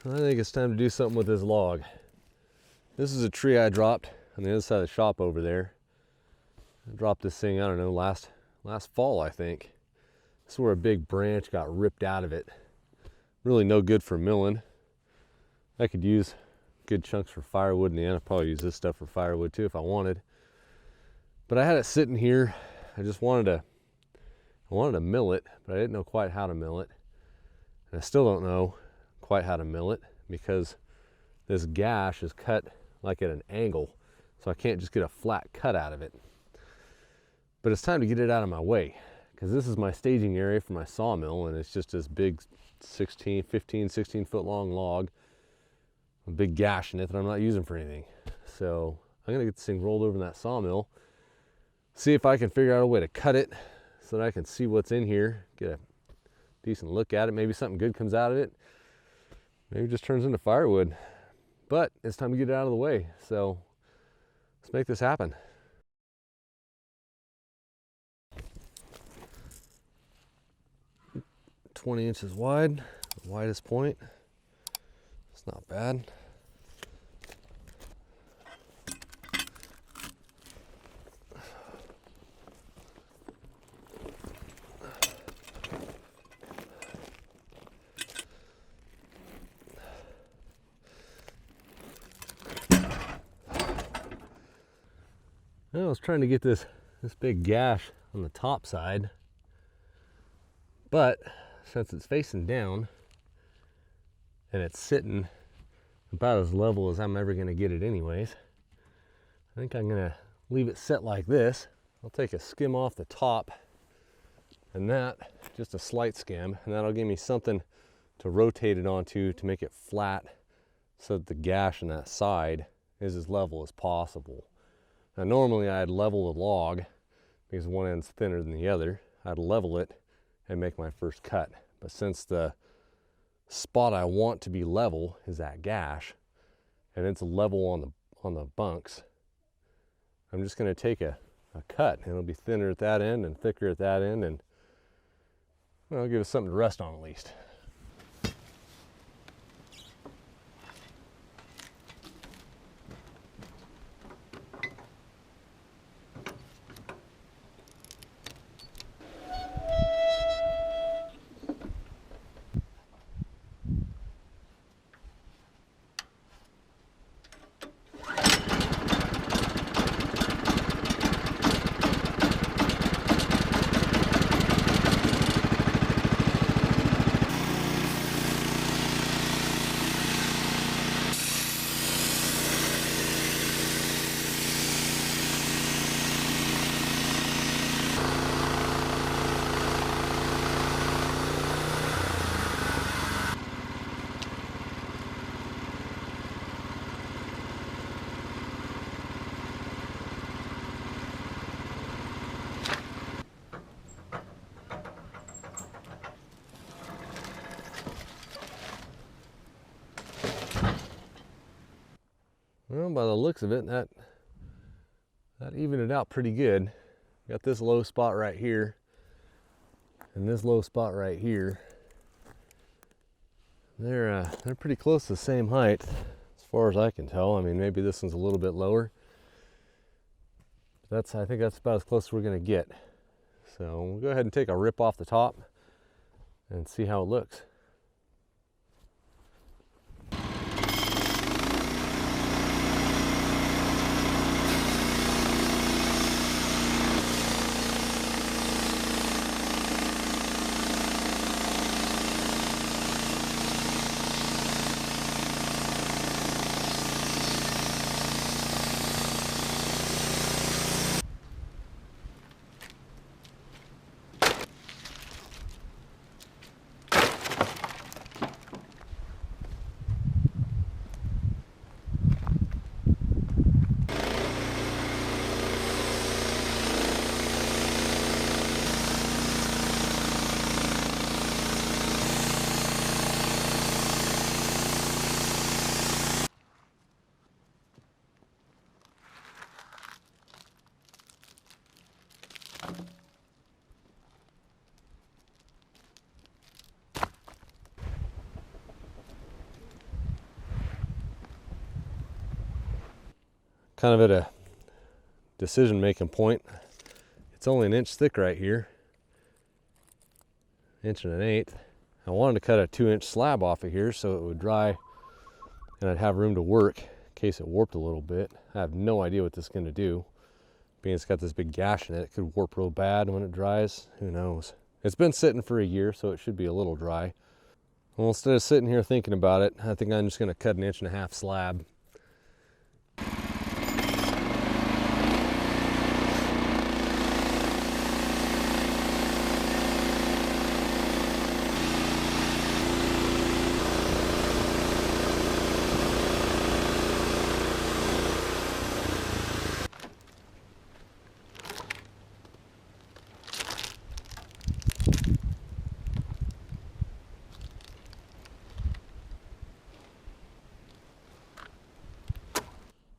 I think it's time to do something with this log. This is a tree I dropped on the other side of the shop over there. I dropped this thing, I don't know, last fall, I think. This is where a big branch got ripped out of it. Really no good for milling. I could use good chunks for firewood in the end. I'd probably use this stuff for firewood too if I wanted. But I had it sitting here. I wanted to mill it, but I didn't know quite how to mill it. And I still don't know quite how to mill it because this gash is cut like at an angle, so I can't just get a flat cut out of it. But it's time to get it out of my way because this is my staging area for my sawmill, and it's just this big 16 foot long log, a big gash in it that I'm not using for anything. So I'm gonna get this thing rolled over in that sawmill, see if I can figure out a way to cut it so that I can see what's in here, get a decent look at it. Maybe something good comes out of it. Maybe it just turns into firewood. But it's time to get it out of the way. So let's make this happen. "20 inches wide, the widest point. It's not bad. I was trying to get this big gash on the top side, but since it's facing down and it's sitting about as level as I'm ever going to get it anyways, I think I'm going to leave it set like this. I'll take a skim off the top, and that, just a slight skim, and that'll give me something to rotate it onto to make it flat so that the gash on that side is as level as possible. Now normally I'd level the log because one end's thinner than the other. I'd level it and make my first cut. But since the spot I want to be level is that gash, and it's level on the bunks, I'm just going to take a cut, and it'll be thinner at that end and thicker at that end, and well, it'll give us something to rest on at least. Well, by the looks of it, that evened it out pretty good. Got this low spot right here, and this low spot right here. They're pretty close to the same height, as far as I can tell. I mean, maybe this one's a little bit lower. But I think that's about as close as we're gonna get. So we'll go ahead and take a rip off the top and see how it looks. kind of at a decision-making point. It's only an inch thick right here, 1 1/8. I wanted to cut a 2-inch slab off of here so it would dry and I'd have room to work in case it warped a little bit. I have no idea what this is going to do. Being it's got this big gash in it, it could warp real bad when it dries. Who knows? It's been sitting for a year, so it should be a little dry. Well, instead of sitting here thinking about it, I think I'm just going to cut an 1.5 inch slab.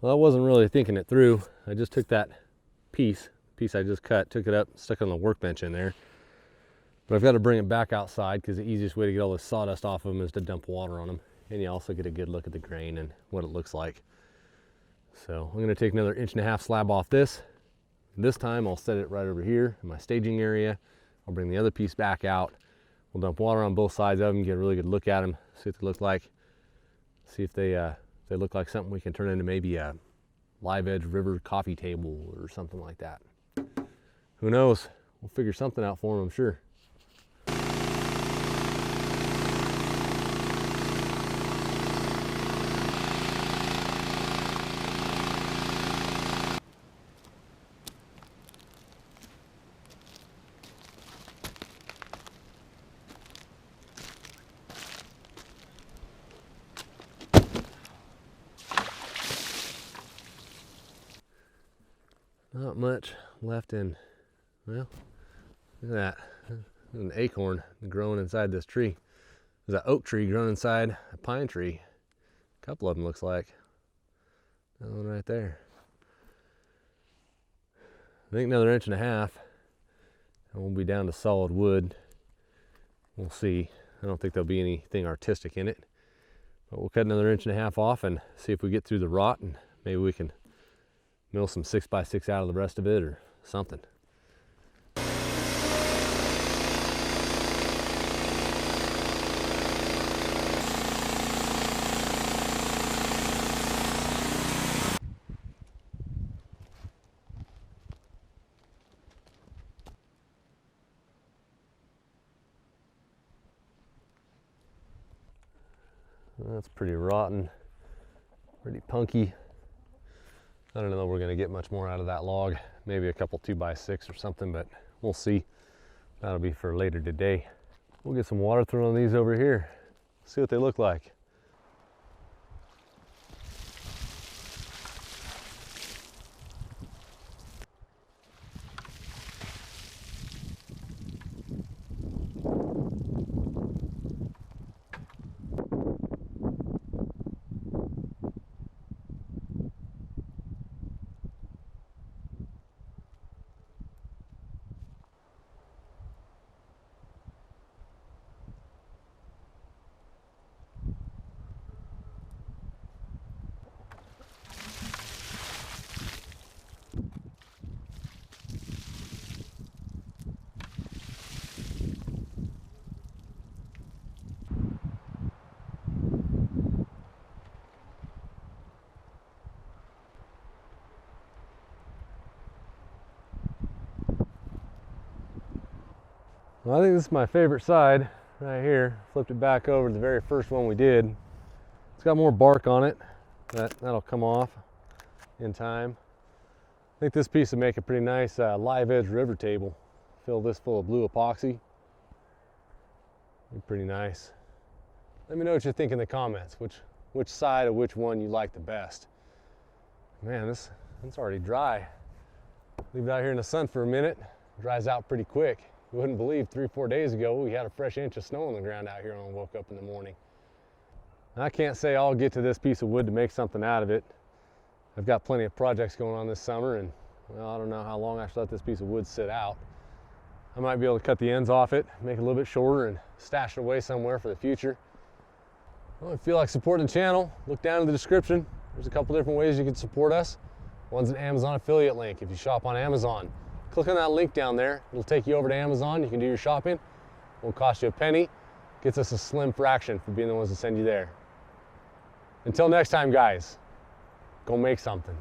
Well, I wasn't really thinking it through. I just took that piece I just cut, took it up, stuck it on the workbench in there. But I've got to bring it back outside because the easiest way to get all this sawdust off of them is to dump water on them. And you also get a good look at the grain and what it looks like. So I'm going to take another 1.5 inch slab off this. This time I'll set it right over here in my staging area. I'll bring the other piece back out. We'll dump water on both sides of them, get a really good look at them, see what they look like. See if they look like something we can turn into maybe a live edge river coffee table or something like that. Who knows? We'll figure something out for them, I'm sure. Not much left in, well, look at that. There's an acorn growing inside this tree. There's an oak tree growing inside a pine tree. A couple of them looks like. That one right there. I think another 1.5 inches and we'll be down to solid wood. We'll see. I don't think there'll be anything artistic in it. But we'll cut another 1.5 inches off and see if we get through the rot, and maybe we can mill some 6x6 out of the rest of it or something. That's pretty rotten, pretty punky. I don't know if we're going to get much more out of that log. Maybe a couple 2x6 or something, but we'll see. That'll be for later today. We'll get some water thrown on these over here. See what they look like. Well, I think this is my favorite side right here. Flipped it back over to the very first one we did. It's got more bark on it, but that'll come off in time. I think this piece would make a pretty nice live edge river table. Fill this full of blue epoxy. Be pretty nice. Let me know what you think in the comments. Which side of which one you like the best. Man, it's already dry. Leave it out here in the sun for a minute. It dries out pretty quick. You wouldn't believe 3-4 days ago we had a fresh inch of snow on the ground out here when I woke up in the morning. I can't say I'll get to this piece of wood to make something out of it. I've got plenty of projects going on this summer, and well, I don't know how long I should let this piece of wood sit out. I might be able to cut the ends off it, make it a little bit shorter, and stash it away somewhere for the future. Well, if you feel like supporting the channel, look down in the description. There's a couple different ways you can support us. One's an Amazon affiliate link. If you shop on Amazon, click on that link down there. It'll take you over to Amazon. You can do your shopping. Won't cost you a penny. Gets us a slim fraction for being the ones that send you there. Until next time, guys, go make something.